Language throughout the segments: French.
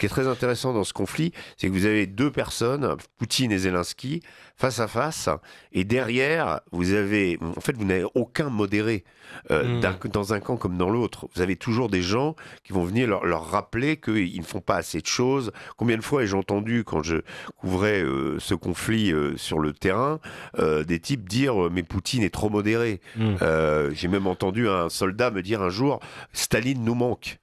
qui est très intéressant dans ce conflit, c'est que vous avez deux personnes, Poutine et Zelensky, face à face, et derrière, vous n'avez aucun modéré, dans un camp comme dans l'autre. Vous avez toujours des gens qui vont venir leur rappeler qu'ils ne font pas assez de choses. Combien de fois ai-je entendu, quand je couvrais ce conflit sur le terrain, des types dire mais Poutine est trop modéré. Mm. J'ai même entendu un soldat me dire un jour Staline nous manque.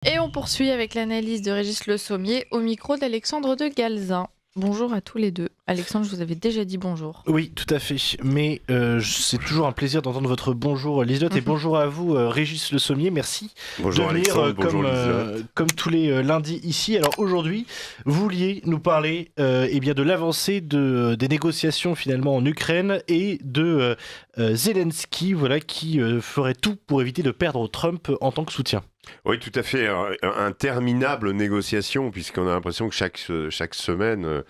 Et on poursuit avec l'analyse de Régis Le Sommier au micro d'Alexandre de Galzin. Bonjour à tous les deux. Alexandre, je vous avais déjà dit bonjour. Oui, tout à fait. Mais c'est toujours un plaisir d'entendre votre bonjour, Liselotte, et bonjour à vous, Régis Le Sommier. Merci Bonjour de venir Alexandre, bonjour Liselotte. comme tous les lundis ici. Alors aujourd'hui, vous vouliez nous parler bien de l'avancée des négociations finalement en Ukraine et de Zelensky, voilà, qui ferait tout pour éviter de perdre Trump en tant que soutien. Oui, tout à fait. Interminable négociation, puisqu'on a l'impression que chaque semaine,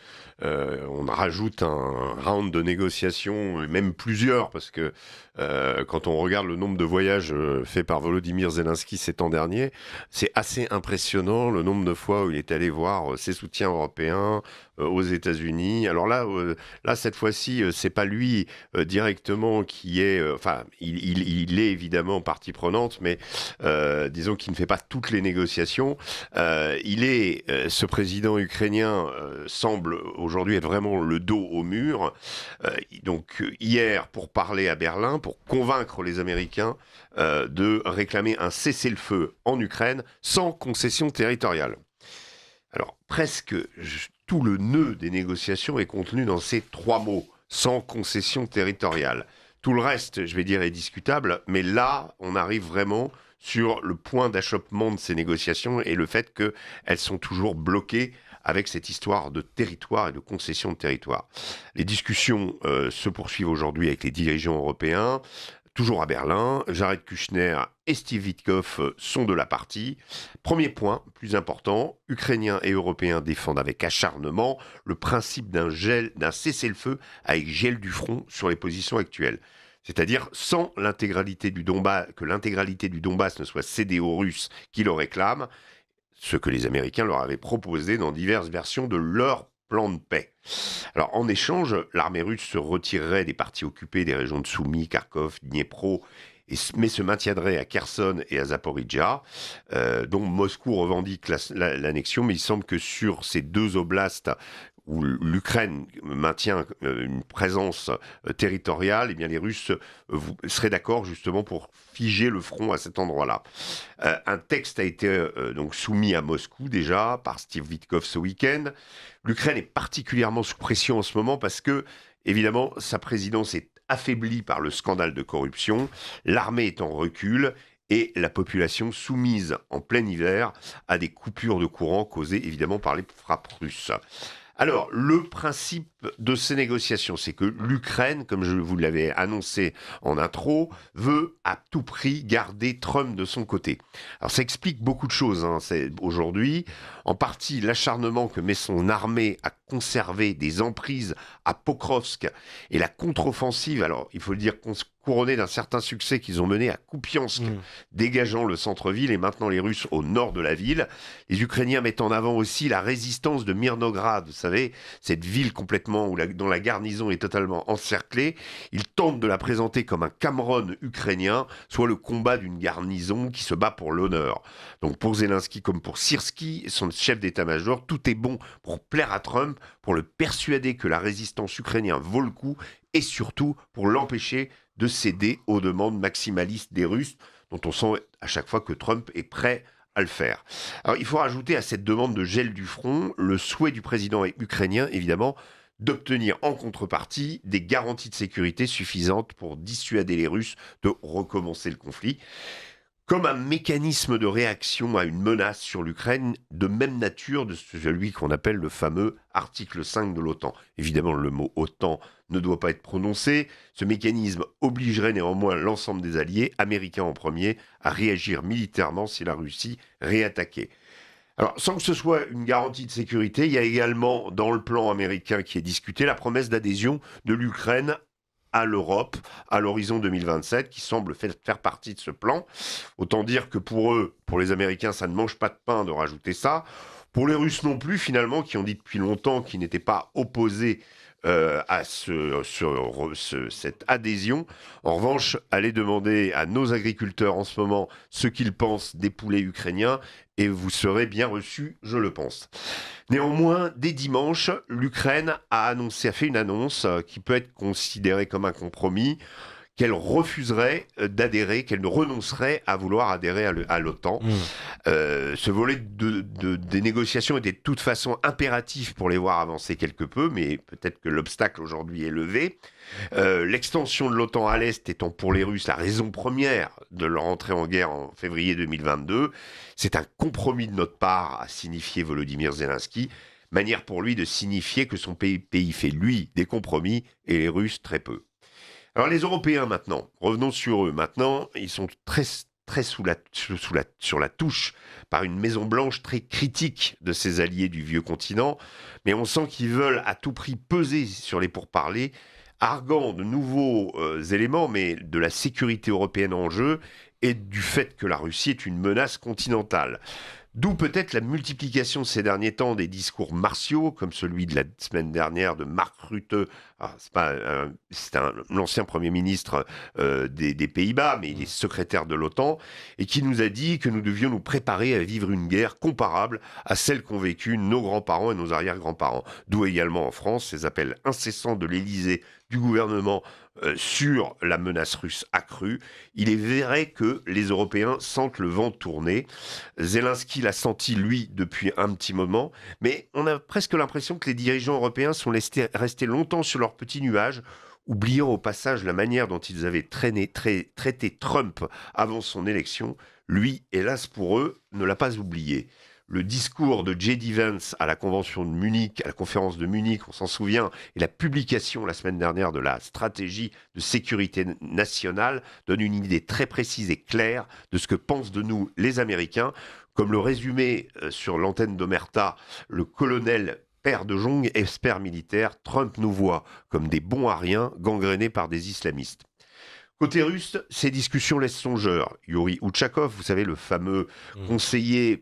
on rajoute un round de négociation, et même plusieurs, parce que quand on regarde le nombre de voyages faits par Volodymyr Zelensky ces temps derniers, c'est assez impressionnant le nombre de fois où il est allé voir ses soutiens européens aux États-Unis. Alors là, cette fois-ci, c'est pas lui directement qui est, il est évidemment partie prenante, mais disons qu'il ne fait pas toutes les négociations. Ce président ukrainien semble aujourd'hui être vraiment le dos au mur. Donc hier, pour parler à Berlin, pour convaincre les Américains de réclamer un cessez-le-feu en Ukraine sans concession territoriale. Alors, presque tout le nœud des négociations est contenu dans ces trois mots, sans concession territoriale. Tout le reste, je vais dire, est discutable, mais là, on arrive vraiment sur le point d'achoppement de ces négociations et le fait qu'elles sont toujours bloquées avec cette histoire de territoire et de concession de territoire. Les discussions se poursuivent aujourd'hui avec les dirigeants européens, toujours à Berlin. Jared Kushner et Steve Witkoff sont de la partie. Premier point, plus important, Ukrainiens et Européens défendent avec acharnement le principe d'un cessez-le-feu avec gel du front sur les positions actuelles. C'est-à-dire sans l'intégralité du Donbass, que l'intégralité du Donbass ne soit cédée aux Russes qui le réclament, ce que les Américains leur avaient proposé dans diverses versions de leur plan de paix. Alors, en échange, l'armée russe se retirerait des parties occupées des régions de Soumy, Kharkov, Dniepro, mais se maintiendrait à Kherson et à Zaporizhzhia, dont Moscou revendique l'annexion, mais il semble que sur ces deux oblasts où l'Ukraine maintient une présence territoriale, eh bien les Russes seraient d'accord justement pour figer le front à cet endroit-là. Un texte a été donc soumis à Moscou déjà par Steve Witkoff ce week-end. L'Ukraine est particulièrement sous pression en ce moment parce que, évidemment, sa présidence est affaiblie par le scandale de corruption, l'armée est en recul et la population soumise en plein hiver à des coupures de courant causées évidemment par les frappes russes. Alors, le principe de ces négociations, c'est que l'Ukraine, comme je vous l'avais annoncé en intro, veut à tout prix garder Trump de son côté. Alors, ça explique beaucoup de choses aujourd'hui. En partie, l'acharnement que met son armée à conserver des emprises à Pokrovsk et la contre-offensive, alors il faut le dire, couronnée d'un certain succès qu'ils ont mené à Kupiansk, dégageant le centre-ville et maintenant les Russes au nord de la ville. Les Ukrainiens mettent en avant aussi la résistance de Mirnograd, vous savez, cette ville complètement dont la garnison est totalement encerclée. Ils tentent de la présenter comme un Cameroun ukrainien, soit le combat d'une garnison qui se bat pour l'honneur. Donc pour Zelensky comme pour Syrski, son chef d'état-major, tout est bon pour plaire à Trump, pour le persuader que la résistance ukrainienne vaut le coup et surtout pour l'empêcher de céder aux demandes maximalistes des Russes, dont on sent à chaque fois que Trump est prêt à le faire. Alors, il faut rajouter à cette demande de gel du front le souhait du président ukrainien, évidemment, d'obtenir en contrepartie des garanties de sécurité suffisantes pour dissuader les Russes de recommencer le conflit. Comme un mécanisme de réaction à une menace sur l'Ukraine de même nature de celui qu'on appelle le fameux article 5 de l'OTAN. Évidemment, le mot OTAN ne doit pas être prononcé. Ce mécanisme obligerait néanmoins l'ensemble des alliés, américains en premier, à réagir militairement si la Russie réattaquait. Alors, sans que ce soit une garantie de sécurité, il y a également, dans le plan américain qui est discuté, la promesse d'adhésion de l'Ukraine à l'Europe à l'horizon 2027, qui semble faire partie de ce plan. Autant dire que pour eux, pour les Américains, ça ne mange pas de pain de rajouter ça. Pour les Russes non plus, finalement, qui ont dit depuis longtemps qu'ils n'étaient pas opposés à cette adhésion. En revanche, allez demander à nos agriculteurs en ce moment ce qu'ils pensent des poulets ukrainiens et vous serez bien reçus, je le pense. Néanmoins, dès dimanche, l'Ukraine a fait une annonce qui peut être considérée comme un compromis, qu'elle refuserait d'adhérer, qu'elle ne renoncerait à vouloir adhérer à l'OTAN. Ce volet des négociations était de toute façon impératif pour les voir avancer quelque peu, mais peut-être que l'obstacle aujourd'hui est levé. L'extension de l'OTAN à l'Est étant pour les Russes la raison première de leur entrée en guerre en février 2022, c'est un compromis de notre part, a signifié Volodymyr Zelensky, manière pour lui de signifier que son pays fait, lui, des compromis et les Russes très peu. Alors les Européens maintenant, revenons sur eux. Maintenant, ils sont très sur la touche par une Maison-Blanche très critique de ses alliés du vieux continent, mais on sent qu'ils veulent à tout prix peser sur les pourparlers, arguant de nouveaux éléments, mais de la sécurité européenne en jeu et du fait que la Russie est une menace continentale. D'où peut-être la multiplication ces derniers temps des discours martiaux, comme celui de la semaine dernière de Mark Rutte. C'est l'ancien Premier ministre des Pays-Bas, mais il est secrétaire de l'OTAN, et qui nous a dit que nous devions nous préparer à vivre une guerre comparable à celle qu'ont vécue nos grands-parents et nos arrière-grands-parents. D'où également en France ces appels incessants de l'Élysée, du gouvernement, sur la menace russe accrue. Il est vrai que les Européens sentent le vent tourner. Zelensky l'a senti, lui, depuis un petit moment, mais on a presque l'impression que les dirigeants européens sont restés longtemps sur leur petit nuage, oubliant au passage la manière dont ils avaient traité Trump avant son élection. Lui, hélas pour eux, ne l'a pas oublié. Le discours de J.D. Vance à la convention de Munich, à la conférence de Munich, on s'en souvient, et la publication la semaine dernière de la stratégie de sécurité nationale donne une idée très précise et claire de ce que pensent de nous les Américains. Comme le résumait sur l'antenne d'Omerta le colonel Père de Jong, expert militaire, Trump nous voit comme des bons à rien gangrénés par des islamistes. Côté russe, ces discussions laissent songeur. Yuri Utchakov, vous savez, le fameux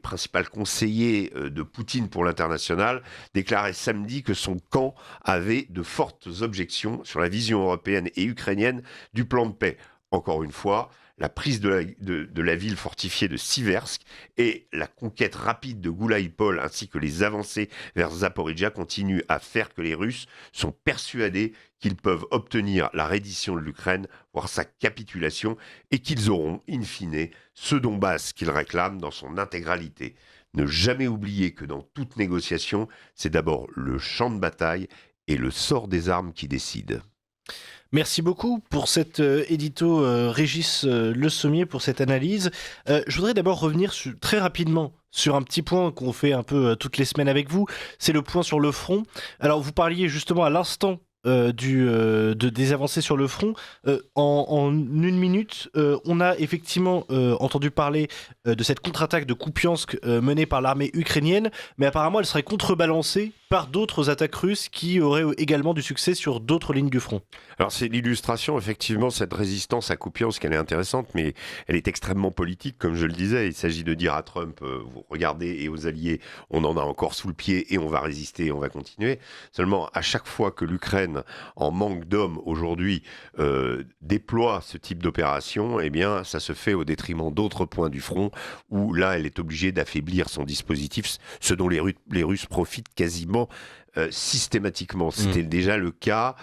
principal conseiller de Poutine pour l'international, déclarait samedi que son camp avait de fortes objections sur la vision européenne et ukrainienne du plan de paix. Encore une fois, la prise de la ville fortifiée de Siversk et la conquête rapide de Goulaïpol ainsi que les avancées vers Zaporijia continuent à faire que les Russes sont persuadés qu'ils peuvent obtenir la reddition de l'Ukraine, voire sa capitulation, et qu'ils auront, in fine, ce Donbass qu'ils réclament dans son intégralité. Ne jamais oublier que dans toute négociation, c'est d'abord le champ de bataille et le sort des armes qui décident. Merci beaucoup pour cet édito Régis Le Sommier, pour cette analyse. Je voudrais d'abord revenir très rapidement sur un petit point qu'on fait un peu toutes les semaines avec vous, c'est le point sur le front. Alors vous parliez justement à l'instant des avancées sur le front. En une minute, on a effectivement entendu parler de cette contre-attaque de Kupiansk menée par l'armée ukrainienne, mais apparemment elle serait contrebalancée par d'autres attaques russes qui auraient également du succès sur d'autres lignes du front. Alors c'est l'illustration, effectivement, cette résistance à Kupiansk, elle est intéressante, mais elle est extrêmement politique, comme je le disais. Il s'agit de dire à Trump, vous regardez, et aux alliés, on en a encore sous le pied et on va résister et on va continuer. Seulement, à chaque fois que l'Ukraine, en manque d'hommes aujourd'hui, déploie ce type d'opération, eh bien, ça se fait au détriment d'autres points du front, où là, elle est obligée d'affaiblir son dispositif, ce dont les Russes profitent quasiment systématiquement. C'était déjà le cas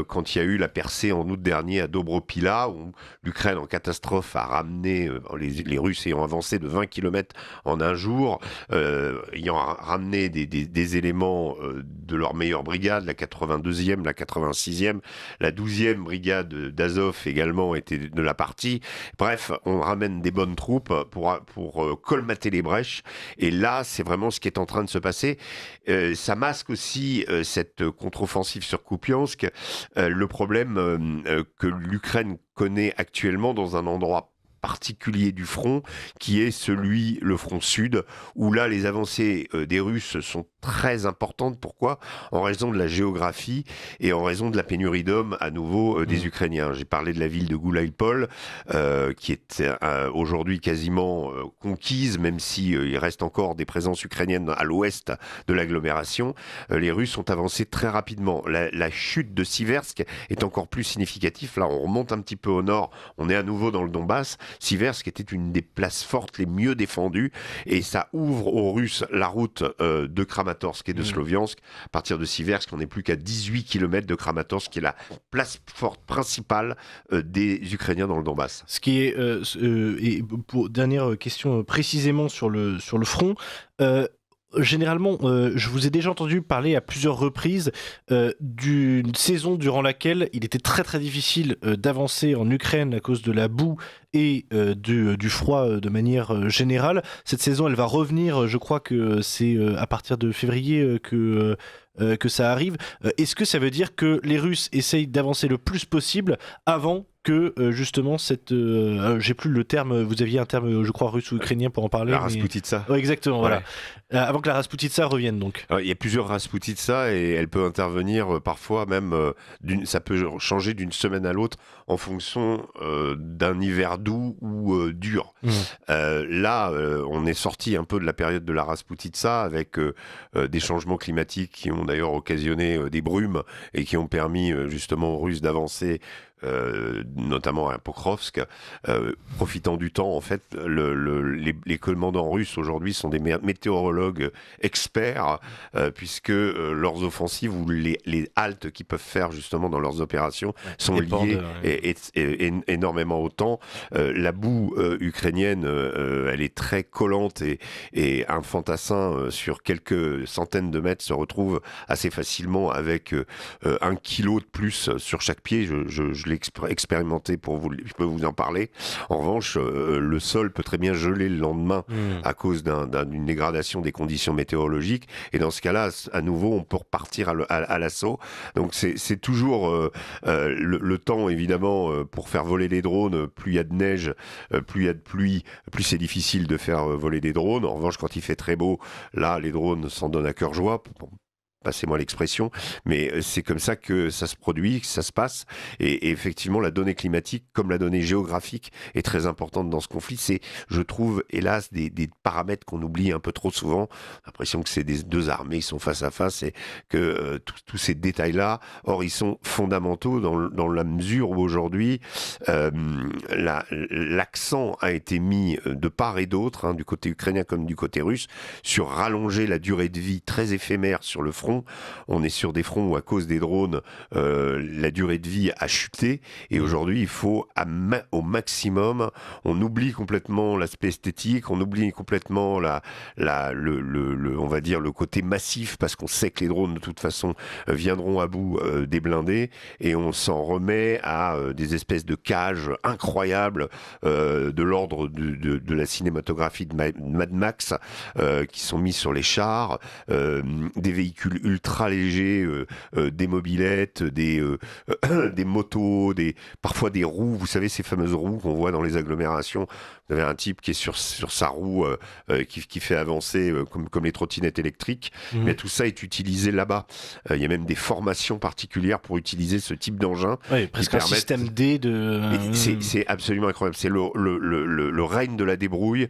quand il y a eu la percée en août dernier à Dobropila, où l'Ukraine en catastrophe a ramené, les Russes ayant avancé de 20 km en un jour, ayant ramené des éléments de leur meilleure brigade, la 82e, la 86e, la 12e brigade d'Azov également était de la partie. Bref, on ramène des bonnes troupes pour colmater les brèches, et là, c'est vraiment ce qui est en train de se passer. Ça masque aussi cette contre-offensive sur Kupiansk, le problème que l'Ukraine connaît actuellement dans un endroit particulier du front, qui est le front sud, où là, les avancées des Russes sont très importantes. Pourquoi ? En raison de la géographie et en raison de la pénurie d'hommes, à nouveau, des Ukrainiens. J'ai parlé de la ville de Goulaïpol, qui est aujourd'hui quasiment conquise, même si il reste encore des présences ukrainiennes à l'ouest de l'agglomération. Les Russes ont avancé très rapidement. La chute de Siversk est encore plus significative. Là, on remonte un petit peu au nord, on est à nouveau dans le Donbass. Siversk était une des places fortes les mieux défendues, et ça ouvre aux Russes la route de Kramatorsk et de Sloviansk. À partir de Siversk, on n'est plus qu'à 18 km de Kramatorsk, qui est la place forte principale des Ukrainiens dans le Donbass. Ce qui est, et pour dernière question précisément sur le front, généralement, je vous ai déjà entendu parler à plusieurs reprises d'une saison durant laquelle il était très très difficile d'avancer en Ukraine à cause de la boue et du froid de manière générale. Cette saison, elle va revenir, je crois que c'est à partir de février que ça arrive. Est-ce que ça veut dire que les Russes essayent d'avancer le plus possible avant que justement cette... j'ai plus le terme, vous aviez un terme, je crois, russe ou ukrainien pour en parler. La Rasputitsa. Ouais, exactement, voilà. Avant que la Rasputitsa revienne, donc. Alors, il y a plusieurs Rasputitsa et elle peut intervenir parfois même, ça peut changer d'une semaine à l'autre en fonction d'un hiver doux ou dur. Là, on est sorti un peu de la période de la Rasputitsa avec des changements climatiques qui ont d'ailleurs occasionné des brumes et qui ont permis justement aux Russes d'avancer, notamment à Pokrovsk, profitant du temps. En fait, les commandants russes aujourd'hui sont des météorologues experts, puisque leurs offensives ou les haltes qu'ils peuvent faire justement dans leurs opérations sont liées énormément au temps. La boue ukrainienne, elle est très collante et un fantassin sur quelques centaines de mètres se retrouve assez facilement avec 1 kilo de plus sur chaque pied. Je l'ai expérimenté je peux vous en parler. En revanche, le sol peut très bien geler le lendemain à cause d'une dégradation des conditions météorologiques, et dans ce cas-là, à nouveau, on peut repartir à l'assaut. Donc c'est toujours le temps, évidemment, pour faire voler des drones. Plus il y a de neige, plus il y a de pluie, plus c'est difficile de faire voler des drones. En revanche, quand il fait très beau, là, les drones s'en donnent à cœur joie. Passez-moi l'expression, mais c'est comme ça que ça se produit, que ça se passe. Et effectivement, la donnée climatique, comme la donnée géographique, est très importante dans ce conflit. C'est, je trouve, hélas, des paramètres qu'on oublie un peu trop souvent. L'impression que c'est deux armées qui sont face à face, et que tous ces détails-là, or, ils sont fondamentaux dans la mesure où aujourd'hui, l'accent a été mis de part et d'autre, du côté ukrainien comme du côté russe, sur rallonger la durée de vie très éphémère sur le front. On est sur des fronts où, à cause des drones, la durée de vie a chuté, et aujourd'hui il faut au maximum, on oublie complètement l'aspect esthétique, on oublie complètement on va dire le côté massif, parce qu'on sait que les drones de toute façon viendront à bout des blindés, et on s'en remet à des espèces de cages incroyables de l'ordre de la cinématographie de Mad Max, qui sont mis sur les chars, des véhicules ultra légers, des mobylettes, des motos, parfois des roues, vous savez, ces fameuses roues qu'on voit dans les agglomérations. Vous avez un type qui est sur sa roue, qui fait avancer comme les trottinettes électriques. Mais tout ça est utilisé là-bas. Il y a même des formations particulières pour utiliser ce type d'engin. Oui, presque un système D de... C'est absolument incroyable. C'est le règne de la débrouille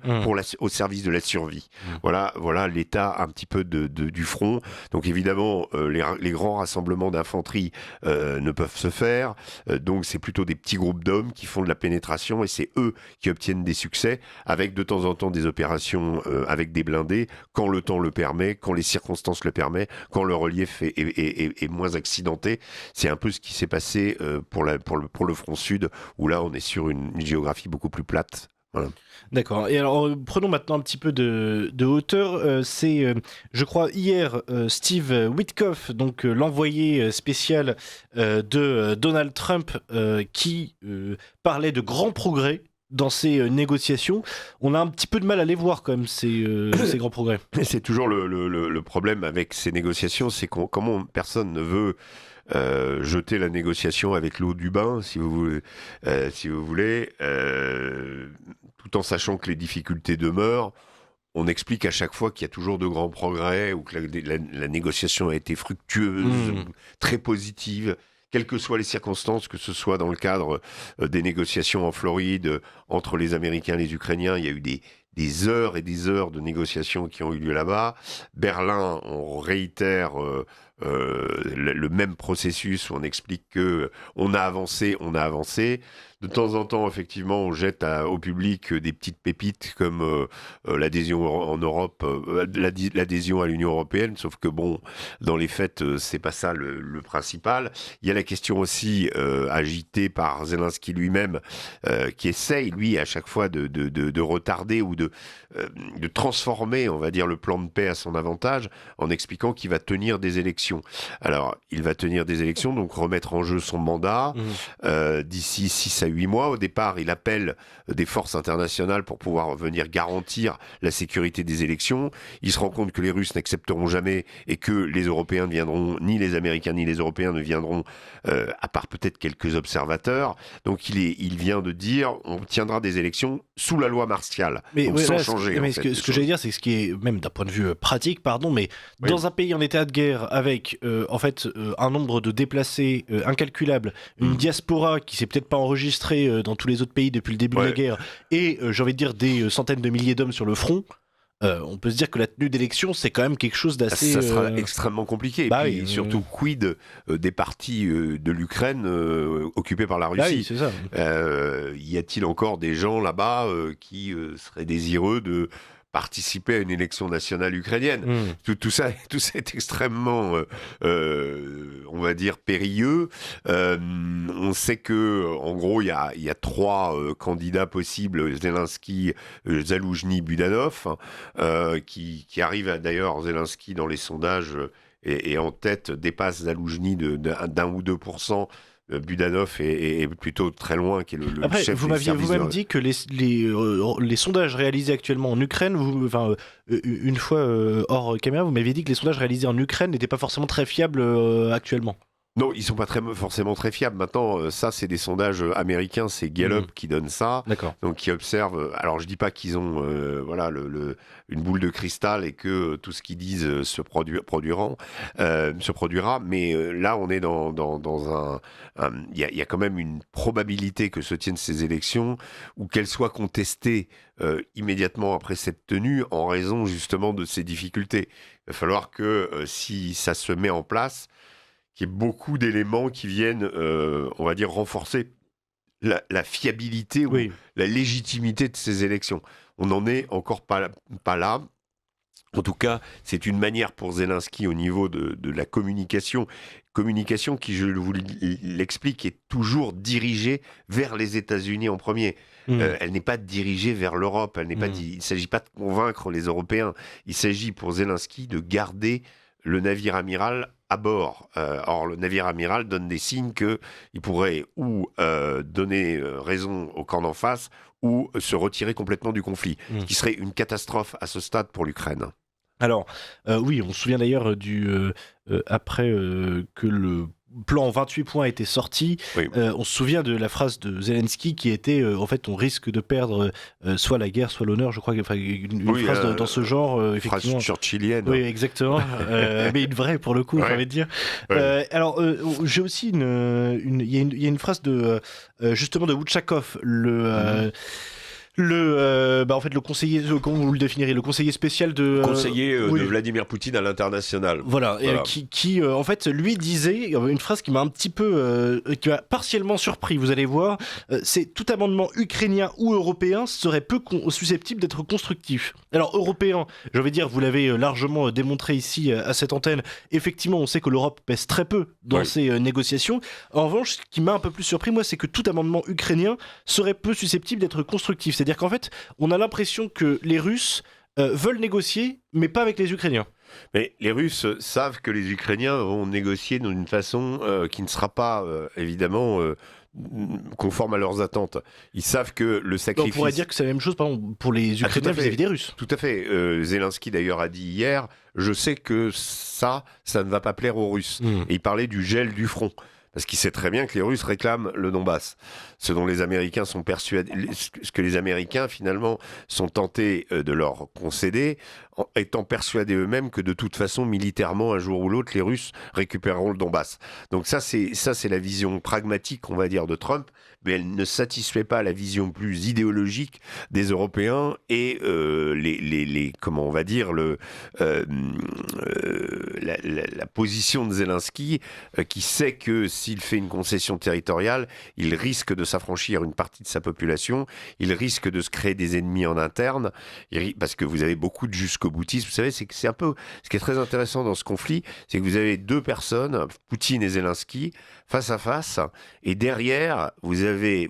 au service de la survie. Voilà l'état un petit peu du front. Donc évidemment, les grands rassemblements d'infanterie ne peuvent se faire. Donc c'est plutôt des petits groupes d'hommes qui font de la pénétration, et c'est eux qui obtiennent des succès, avec de temps en temps des opérations avec des blindés, quand le temps le permet, quand les circonstances le permettent, quand le relief est moins accidenté. C'est un peu ce qui s'est passé pour le front sud, où là on est sur une géographie beaucoup plus plate. Voilà. D'accord. Et alors, prenons maintenant un petit peu de hauteur. C'est, je crois, hier, Steve Witkoff, donc l'envoyé spécial de Donald Trump, qui parlait de grands progrès dans ces négociations, on a un petit peu de mal à les voir quand même, ces grands progrès. Et c'est toujours le problème avec ces négociations, c'est comment personne ne veut jeter la négociation avec l'eau du bain, si vous voulez, tout en sachant que les difficultés demeurent. On explique à chaque fois qu'il y a toujours de grands progrès ou que la négociation a été fructueuse, très positive, quelles que soient les circonstances, que ce soit dans le cadre des négociations en Floride entre les Américains et les Ukrainiens. Il y a eu des heures et des heures de négociations qui ont eu lieu là-bas. Berlin, on réitère le même processus où on explique que on a avancé. De temps en temps, effectivement, on jette au public des petites pépites comme l'adhésion en Europe, l'adhésion à l'Union européenne. Sauf que bon, dans les faits, c'est pas ça le principal. Il y a la question aussi agitée par Zelensky lui-même, qui essaye, lui, à chaque fois de retarder ou de transformer, on va dire, le plan de paix à son avantage, en expliquant qu'il va tenir des élections. Alors, il va tenir des élections, donc remettre en jeu son mandat d'ici 6 à 8 mois. Au départ, il appelle des forces internationales pour pouvoir venir garantir la sécurité des élections. Il se rend compte que les Russes n'accepteront jamais et que les Européens ne viendront, ni les Américains ni les Européens ne viendront, à part peut-être quelques observateurs. Donc, il vient de dire on tiendra des élections sous la loi martiale, donc sans changer. Mais ce que j'allais dire, c'est que ce qui est, même d'un point de vue pratique, mais dans un pays en état de guerre avec un nombre de déplacés incalculable, une diaspora qui s'est peut-être pas enregistrée dans tous les autres pays depuis le début de la guerre, et j'ai envie de dire des centaines de milliers d'hommes sur le front, on peut se dire que la tenue d'élection, c'est quand même quelque chose d'assez... Ça sera extrêmement compliqué. Et puis surtout, quid des parties de l'Ukraine occupées par la Russie. Oui, c'est ça. Y a-t-il encore des gens là-bas qui seraient désireux de participer à une élection nationale ukrainienne? Tout ça est extrêmement, on va dire, périlleux. On sait que, en gros, il y a 3 candidats possibles: Zelensky, Zaloujny, Budanov, qui arrivent d'ailleurs. Zelensky, dans les sondages, est en tête, dépasse Zaloujny d'1 ou 2%. Budanov est plutôt très loin, qui est le Après, chef vous des m'aviez services vous-même dit que les sondages réalisés actuellement en Ukraine, une fois hors caméra, vous m'aviez dit que les sondages réalisés en Ukraine n'étaient pas forcément très fiables actuellement. Non, ils sont pas forcément très fiables. Maintenant, ça, c'est des sondages américains, c'est Gallup qui donne ça. D'accord. Donc, qui observe. Alors, je dis pas qu'ils ont une boule de cristal et que tout ce qu'ils disent se produira. Mais là, on est dans il y a quand même une probabilité que se tiennent ces élections ou qu'elles soient contestées immédiatement après cette tenue en raison justement de ces difficultés. Il va falloir que si ça se met en place, qu'il y ait beaucoup d'éléments qui viennent, on va dire, renforcer la fiabilité ou la légitimité de ces élections. On n'en est encore pas là. En tout cas, c'est une manière pour Zelensky au niveau de la communication qui, je vous l'explique, est toujours dirigée vers les États-Unis en premier. Elle n'est pas dirigée vers l'Europe. Il ne s'agit pas de convaincre les Européens. Il s'agit pour Zelensky de garder le navire amiral à bord. Or, le navire amiral donne des signes qu'il pourrait ou donner raison au camp d'en face ou se retirer complètement du conflit, ce qui serait une catastrophe à ce stade pour l'Ukraine. Alors, oui, on se souvient d'ailleurs après que le plan en 28 points a été sorti, on se souvient de la phrase de Zelensky qui était en fait, on risque de perdre soit la guerre, soit l'honneur, je crois, une phrase dans ce genre, effectivement. Phrase churchillienne. Oui, exactement, mais une vraie pour le coup, j'ai envie de dire. Alors, j'ai aussi il y a une phrase de justement de Wouchakov, en fait, le conseiller, comment vous le définirez, le conseiller spécial de Vladimir Poutine à l'international. Voilà. Qui en fait, lui disait une phrase qui m'a un petit peu, qui m'a partiellement surpris. Vous allez voir, c'est tout amendement ukrainien ou européen serait peu susceptible d'être constructif. Alors européen, je vais dire, vous l'avez largement démontré ici à cette antenne. Effectivement, on sait que l'Europe pèse très peu dans ces négociations. En revanche, ce qui m'a un peu plus surpris, moi, c'est que tout amendement ukrainien serait peu susceptible d'être constructif. C'est-à-dire qu'en fait, on a l'impression que les Russes veulent négocier, mais pas avec les Ukrainiens. Mais les Russes savent que les Ukrainiens vont négocier d'une façon qui ne sera pas, évidemment, conforme à leurs attentes. Ils savent que le On sacrifice... pourrait dire que c'est la même chose par exemple, pour les tout à Ukrainiens fait. vis-à-vis des Russes. Tout à fait. Zelensky d'ailleurs a dit hier, je sais que ça ne va pas plaire aux Russes. Et il parlait du gel du front. Parce qu'il sait très bien que les Russes réclament le Donbass. Ce dont les Américains sont persuadés, ce que les Américains finalement sont tentés de leur concéder, étant persuadés eux-mêmes que de toute façon, militairement, un jour ou l'autre, les Russes récupéreront le Donbass. Donc ça, c'est la vision pragmatique, on va dire, de Trump, mais elle ne satisfait pas la vision plus idéologique des Européens et comment on va dire, la position de Zelensky, qui sait que s'il fait une concession territoriale, il risque de s'affranchir une partie de sa population, il risque de se créer des ennemis en interne, parce que vous avez beaucoup de jusqu'au-boutisme. Vous savez, c'est un peu ce qui est très intéressant dans ce conflit, c'est que vous avez deux personnes, Poutine et Zelensky, face à face, et derrière, vous n'avez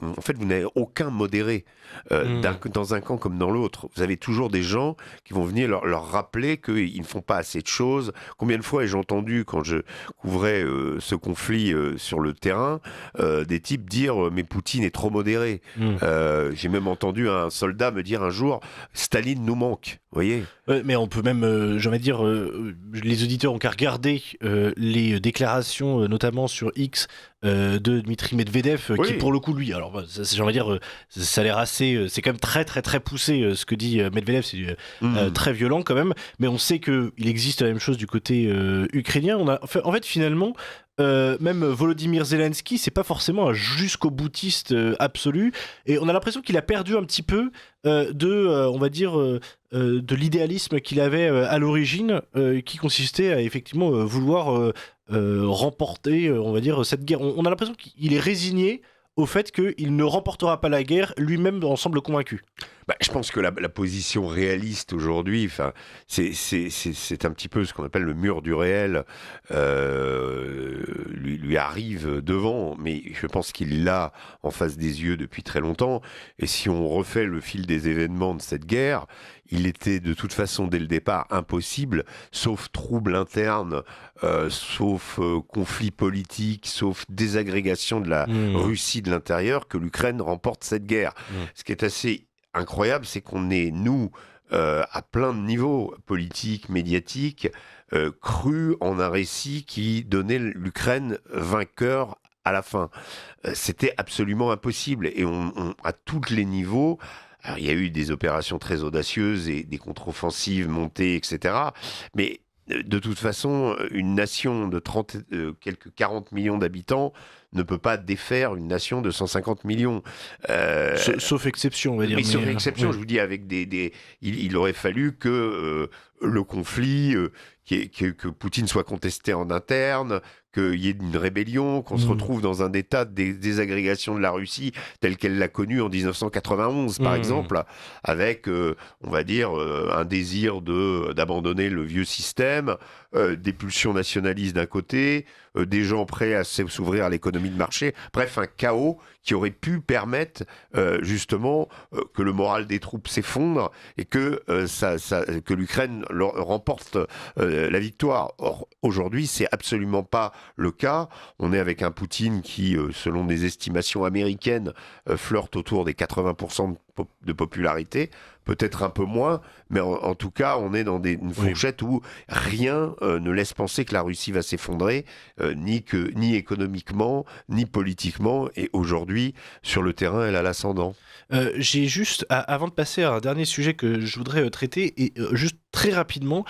aucun modéré dans un camp comme dans l'autre. Vous avez toujours des gens qui vont venir leur rappeler qu'ils ne font pas assez de choses. Combien de fois ai-je entendu, quand je couvrais ce conflit sur le terrain, des types dire mais Poutine est trop modéré. J'ai même entendu un soldat me dire un jour Staline nous manque. Vous voyez ? Mais on peut même, j'ai envie de dire, les auditeurs ont qu'à regarder les déclarations, notamment sur X, de Dmitri Medvedev, qui pour le coup, lui, alors j'ai envie de dire, ça a l'air assez, c'est quand même très très très poussé ce que dit Medvedev, c'est très violent quand même, mais on sait qu'il existe la même chose du côté ukrainien. En fait, finalement, même Volodymyr Zelensky, c'est pas forcément un jusqu'au boutiste absolu, et on a l'impression qu'il a perdu un petit peu on va dire, de l'idéalisme qu'il avait à l'origine, qui consistait à effectivement vouloir remporter, on va dire, cette guerre. On a l'impression qu'il est résigné au fait qu'il ne remportera pas la guerre, lui-même en semble convaincu. Je pense que la position réaliste aujourd'hui, c'est un petit peu ce qu'on appelle le mur du réel, lui arrive devant, mais je pense qu'il l'a en face des yeux depuis très longtemps. Et si on refait le fil des événements de cette guerre, il était de toute façon dès le départ impossible, sauf trouble interne, sauf conflit politique, sauf désagrégation de la Russie de l'intérieur, que l'Ukraine remporte cette guerre. Ce qui est assez incroyable, c'est qu'on est, nous, à plein de niveaux, politiques, médiatiques, cru en un récit qui donnait l'Ukraine vainqueur à la fin. C'était absolument impossible. Et à tous les niveaux, alors, il y a eu des opérations très audacieuses et des contre-offensives montées, etc. Mais de toute façon, une nation de quelques 40 millions d'habitants ne peut pas défaire une nation de 150 millions. Sauf exception, on va dire. Mais sauf exception, je vous dis, avec il aurait fallu que le conflit, que Poutine soit contesté en interne, qu'il y ait une rébellion, qu'on se retrouve dans un état de désagrégation de la Russie telle qu'elle l'a connue en 1991, par exemple, avec, on va dire, un désir d'abandonner le vieux système, des pulsions nationalistes d'un côté, des gens prêts à s'ouvrir à l'économie de marché, bref, un chaos qui aurait pu permettre justement que le moral des troupes s'effondre et que l'Ukraine remporte la victoire. Or, aujourd'hui, c'est absolument pas le cas. On est avec un Poutine qui, selon des estimations américaines, flirte autour des 80% de popularité, peut-être un peu moins, mais en tout cas, on est dans une fourchette où rien ne laisse penser que la Russie va s'effondrer, ni économiquement, ni politiquement, et aujourd'hui, sur le terrain, elle a l'ascendant. J'ai juste, avant de passer à un dernier sujet que je voudrais traiter, et juste très rapidement,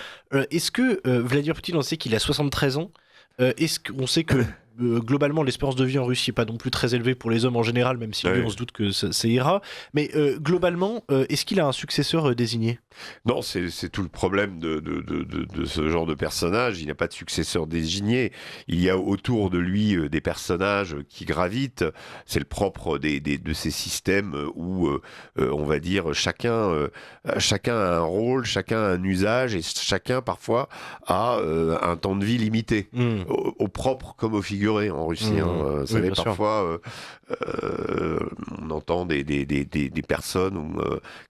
est-ce que Vladimir Poutine, on sait qu'il a 73 ans, est-ce qu'on sait que globalement l'espérance de vie en Russie n'est pas non plus très élevée pour les hommes en général, même si lui, on se doute que ça ira, mais globalement, est-ce qu'il a un successeur désigné ? Non, c'est tout le problème de ce genre de personnage. Il n'a pas de successeur désigné. Il y a autour de lui des personnages qui gravitent. C'est le propre de ces systèmes où, on va dire, chacun a un rôle, chacun a un usage et chacun parfois a un temps de vie limité, au propre comme au figuré. figuré en Russie. Vous Oui, savez, bien sûr. parfois, on entend des personnes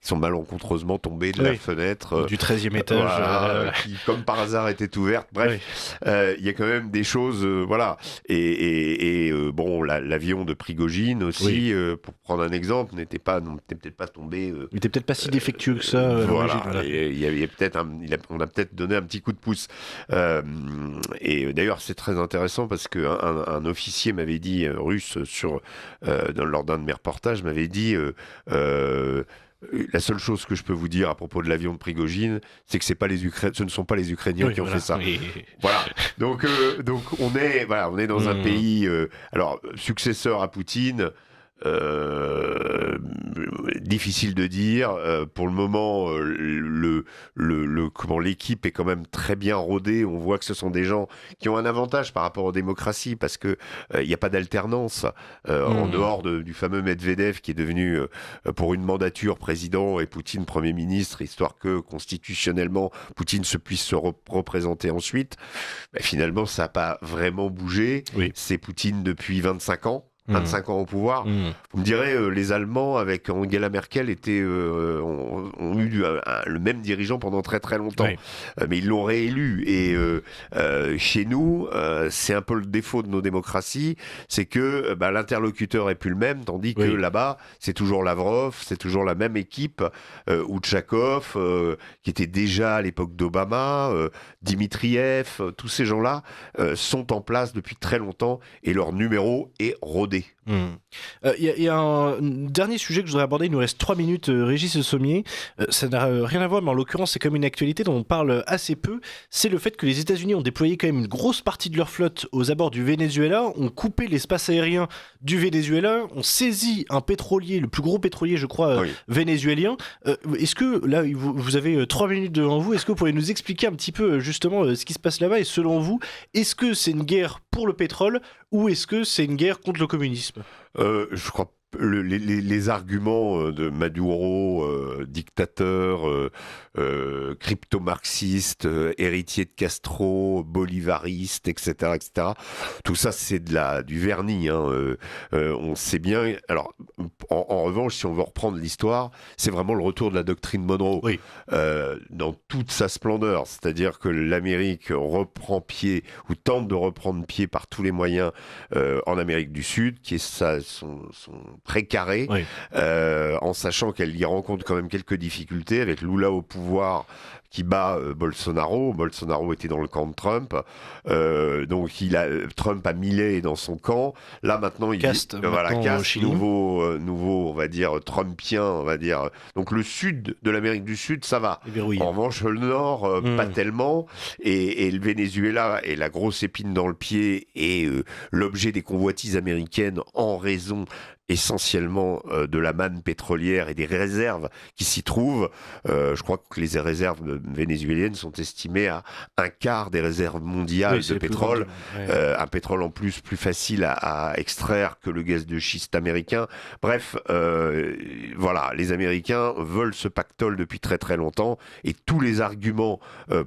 qui sont malencontreusement tombées de la Oui. fenêtre. Du 13e étage. Voilà, qui, comme par hasard, était ouverte. Bref, il y a quand même des choses, voilà. Et bon, l'avion de Prigogine aussi, pour prendre un exemple, n'était peut-être pas tombé. Il était peut-être pas si défectueux que ça à l'origine. Voilà. Et il y avait peut-être on a peut-être donné un petit coup de pouce. Et d'ailleurs, c'est très intéressant parce qu'un officier m'avait dit, russe, lors d'un de mes reportages, m'avait dit. La seule chose que je peux vous dire à propos de l'avion de Prigogine, c'est que ce ne sont pas les Ukrainiens qui ont fait ça. Oui. Voilà. Donc on est dans un pays, alors successeur à Poutine. Difficile de dire. Pour le moment, comment l'équipe est quand même très bien rodée. On voit que ce sont des gens qui ont un avantage par rapport aux démocraties parce que il n'y a pas d'alternance en dehors du fameux Medvedev qui est devenu pour une mandature président et Poutine Premier ministre, histoire que constitutionnellement Poutine se puisse se représenter ensuite. Finalement, ça n'a pas vraiment bougé. Oui. C'est Poutine depuis 25 ans. 25 ans au pouvoir. Vous me direz, les Allemands avec Angela Merkel ont eu le même dirigeant pendant très très longtemps. Oui. Mais ils l'ont réélu. Et chez nous, c'est un peu le défaut de nos démocraties, c'est que l'interlocuteur est plus le même, tandis que là-bas, c'est toujours Lavrov, c'est toujours la même équipe, Outchakov, qui était déjà à l'époque d'Obama, Dimitriev, tous ces gens-là sont en place depuis très longtemps et leur numéro est rodé. Il y a un dernier sujet que je voudrais aborder, il nous reste 3 minutes, Régis Sommier. Ça n'a rien à voir, mais en l'occurrence c'est comme une actualité dont on parle assez peu. C'est le fait que les États-Unis ont déployé quand même une grosse partie de leur flotte aux abords du Venezuela, ont coupé l'espace aérien du Venezuela, ont saisi un pétrolier, le plus gros pétrolier je crois vénézuélien. Est-ce que là vous avez 3 minutes devant vous, est-ce que vous pourriez nous expliquer un petit peu justement ce qui se passe là-bas, et selon vous, est-ce que c'est une guerre pour le pétrole ou est-ce que c'est une guerre contre le communisme ? Je crois les arguments de Maduro, dictateur, crypto-marxiste, héritier de Castro, bolivariste, etc., etc. Tout ça, c'est du vernis. On sait bien. Alors, en revanche, si on veut reprendre l'histoire, c'est vraiment le retour de la doctrine Monroe dans toute sa splendeur. C'est-à-dire que l'Amérique reprend pied ou tente de reprendre pied par tous les moyens en Amérique du Sud, qui est son précaré, en sachant qu'elle y rencontre quand même quelques difficultés avec Lula au pouvoir qui bat Bolsonaro. Bolsonaro était dans le camp de Trump, donc Trump a Milei dans son camp. Là maintenant, Caste nouveau, on va dire trumpien, on va dire. Donc le sud de l'Amérique du Sud, ça va. En revanche, le nord, pas tellement. Et le Venezuela est la grosse épine dans le pied et l'objet des convoitises américaines en raison essentiellement de la manne pétrolière et des réserves qui s'y trouvent. Je crois que les réserves vénézuéliennes sont estimées à un quart des réserves mondiales de pétrole. Un pétrole en plus facile à extraire que le gaz de schiste américain. Bref, voilà, les Américains veulent ce pactole depuis très très longtemps et tous les arguments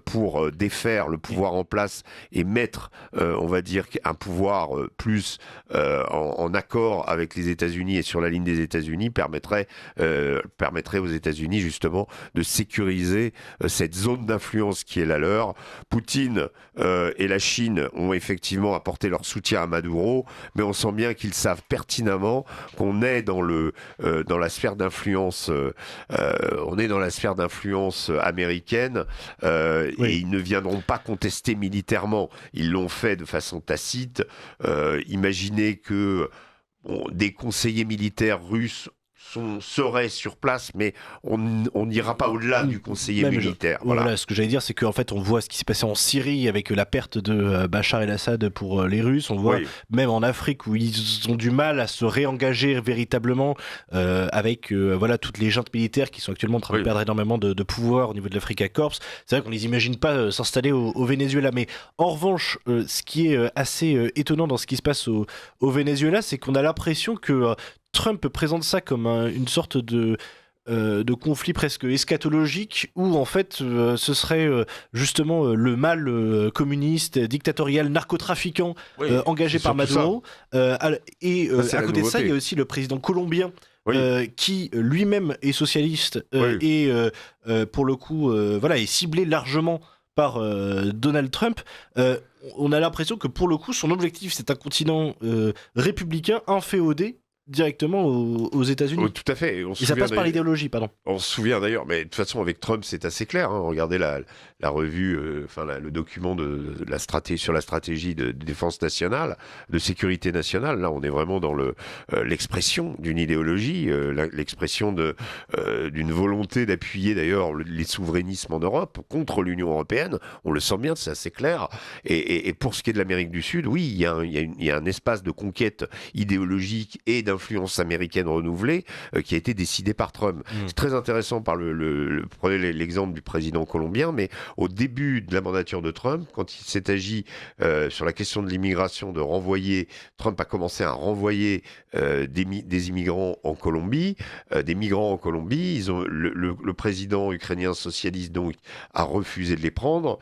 pour défaire le pouvoir en place et mettre, on va dire, un pouvoir plus en accord avec les États-Unis et sur la ligne des États-Unis permettrait aux États-Unis justement de sécuriser cette zone d'influence qui est la leur. Poutine et la Chine ont effectivement apporté leur soutien à Maduro, mais on sent bien qu'ils savent pertinemment qu'on est dans la sphère d'influence américaine et ils ne viendront pas contester militairement. Ils l'ont fait de façon tacite. Imaginez que des conseillers militaires russes seraient sur place, mais on n'ira pas au-delà du conseiller militaire. Voilà, ce que j'allais dire, c'est qu'en fait, on voit ce qui s'est passé en Syrie avec la perte de Bachar el-Assad pour les Russes. On voit même en Afrique où ils ont du mal à se réengager véritablement avec toutes les juntes militaires qui sont actuellement en train de perdre énormément de pouvoir au niveau de l'Africa Corps. C'est vrai qu'on les imagine pas s'installer au Venezuela, mais en revanche, ce qui est assez étonnant dans ce qui se passe au Venezuela, c'est qu'on a l'impression que Trump présente ça comme une sorte de de conflits presque eschatologiques où en fait ce serait justement le mal communiste, dictatorial, narcotrafiquant engagé par Maduro. Et à côté de ça, il y a aussi le président colombien qui lui-même est socialiste et pour le coup est ciblé largement par Donald Trump. On a l'impression que pour le coup son objectif c'est un continent républicain inféodé directement aux États-Unis. Oh, tout à fait. Et ça passe par l'idéologie, pardon. On se souvient d'ailleurs, mais de toute façon avec Trump c'est assez clair. Regardez la revue, le document sur la stratégie de défense nationale, de sécurité nationale. Là, on est vraiment dans l'expression d'une idéologie, l'expression d'une volonté d'appuyer d'ailleurs les souverainismes en Europe contre l'Union européenne. On le sent bien, c'est assez clair. Et pour ce qui est de l'Amérique du Sud, oui, il y a un espace de conquête idéologique et d'influence américaine renouvelée qui a été décidé par Trump. C'est très intéressant prenez l'exemple du président colombien, mais au début de la mandature de Trump, quand il s'est agi sur la question de l'immigration, Trump a commencé à renvoyer des immigrants en Colombie, des migrants en Colombie. Le président ukrainien socialiste donc a refusé de les prendre.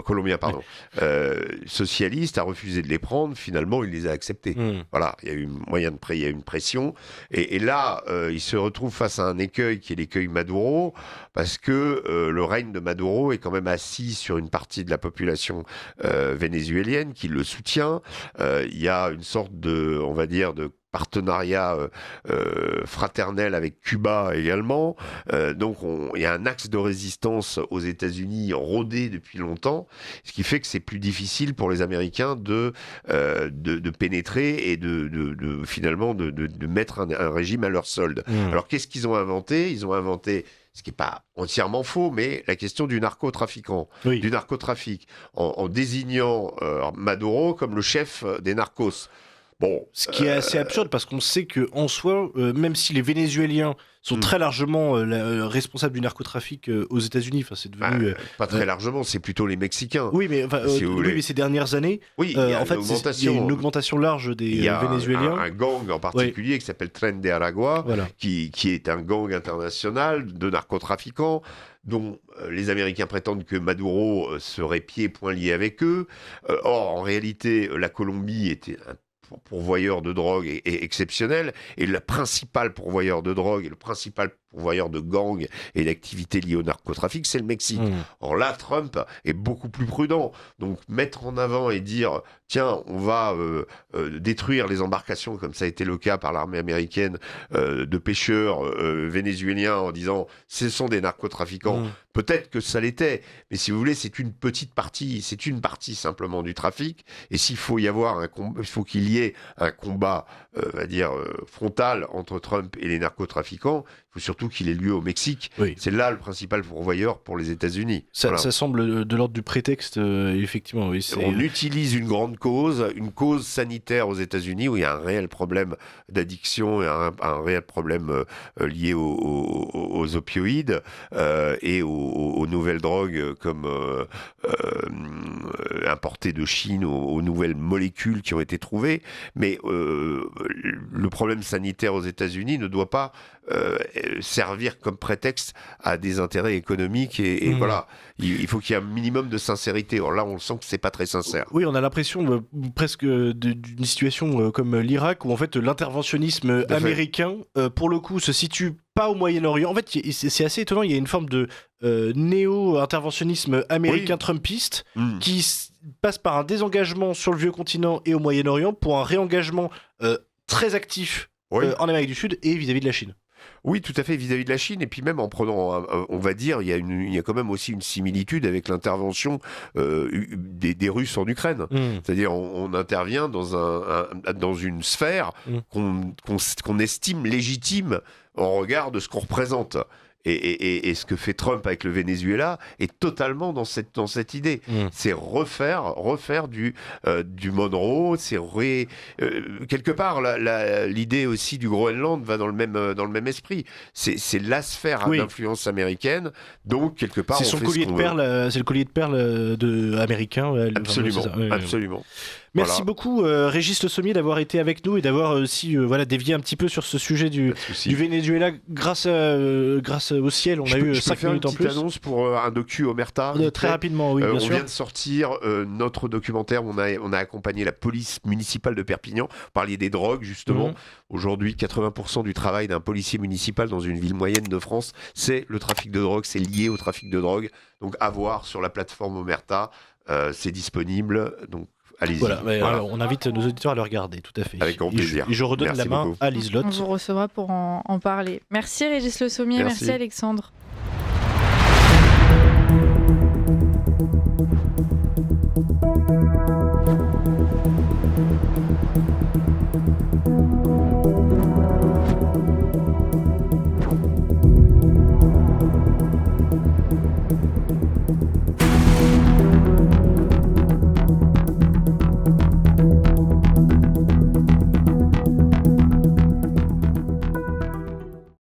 Colombien, pardon. Socialiste a refusé de les prendre. Finalement, il les a acceptés. Voilà, il y a eu il y a eu une pression. Et là, il se retrouve face à un écueil qui est l'écueil Maduro, parce que le règne de Maduro est quand même assis sur une partie de la population vénézuélienne qui le soutient. Il y a une sorte de partenariat fraternel avec Cuba également. Donc il y a un axe de résistance aux États-Unis rodé depuis longtemps, ce qui fait que c'est plus difficile pour les Américains de pénétrer et finalement de mettre un régime à leur solde. Alors qu'est-ce qu'ils ont inventé ? Ils ont inventé, ce qui n'est pas entièrement faux, mais la question du narcotrafic, en désignant Maduro comme le chef des narcos. Bon, ce qui est assez absurde parce qu'on sait qu'en soi, même si les Vénézuéliens sont très largement responsables du narcotrafic aux États-Unis, c'est devenu... pas très largement, c'est plutôt les Mexicains. Oui, mais, mais ces dernières années, il y a une augmentation large des Vénézuéliens. Il y a un gang en particulier qui s'appelle Tren de Aragua, qui est un gang international de narcotrafiquants, dont les Américains prétendent que Maduro serait pieds et poings liés avec eux. Or, en réalité, la Colombie était un pourvoyeur de drogue est exceptionnel, et le principal pourvoyeur de drogue et le principal pourvoyeur de gangs et d'activités liées au narcotrafic, c'est le Mexique. Or là, Trump est beaucoup plus prudent. Donc mettre en avant et dire tiens, on va détruire les embarcations, comme ça a été le cas par l'armée américaine, de pêcheurs vénézuéliens en disant ce sont des narcotrafiquants. Peut-être que ça l'était, mais si vous voulez, c'est une petite partie, simplement du trafic. Et s'il faut y avoir un combat, il faut qu'il y ait un combat, frontal entre Trump et les narcotrafiquants. Il faut surtout qu'il ait lieu au Mexique. C'est là le principal pourvoyeur pour les États-Unis. Ça semble de l'ordre du prétexte, effectivement. Oui, on utilise une grande cause, une cause sanitaire aux États-Unis où il y a un réel problème d'addiction et un réel problème lié aux opioïdes et aux nouvelles drogues comme importées de Chine, aux nouvelles molécules qui ont été trouvées. Mais le problème sanitaire aux États-Unis ne doit pas servir comme prétexte à des intérêts économiques et voilà, il faut qu'il y ait un minimum de sincérité. Alors là, on sent que c'est pas très sincère. Oui, on a l'impression presque d'une situation comme l'Irak où en fait l'interventionnisme américain, pour le coup, se situe pas au Moyen-Orient. En fait, c'est assez étonnant. Il y a une forme de néo-interventionnisme américain trumpiste qui passe par un désengagement sur le vieux continent et au Moyen-Orient pour un réengagement très actif en Amérique du Sud et vis-à-vis de la Chine. Oui, tout à fait, vis-à-vis de la Chine. Et puis même en prenant, on va dire, il y a quand même aussi une similitude avec l'intervention des Russes en Ukraine. C'est-à-dire, on intervient dans une sphère qu'on estime légitime en regard de ce qu'on représente. Et ce que fait Trump avec le Venezuela est totalement dans cette idée. C'est refaire du Monroe, quelque part l'idée aussi du Groenland va dans le même esprit. C'est la sphère d'influence américaine, donc quelque part c'est on son fait collier de perles, c'est le collier de perles américain. Absolument. Merci beaucoup Régis Le Sommier d'avoir été avec nous et d'avoir aussi dévié un petit peu sur ce sujet du Venezuela grâce au ciel. On a eu 5 minutes en plus. Je peux faire une petite annonce pour un docu Omerta. Très rapidement, oui, bien sûr. On vient de sortir notre documentaire. On a accompagné la police municipale de Perpignan. Vous parliez des drogues, justement. Aujourd'hui, 80% du travail d'un policier municipal dans une ville moyenne de France, c'est le trafic de drogue, c'est lié au trafic de drogue. Donc, à voir sur la plateforme Omerta, c'est disponible. Donc, allez-y. Voilà. On invite nos auditeurs à le regarder, tout à fait. Avec grand plaisir. Et je redonne la main à Liselotte. On vous recevra pour en parler. Merci Régis Le Sommier, merci Alexandre.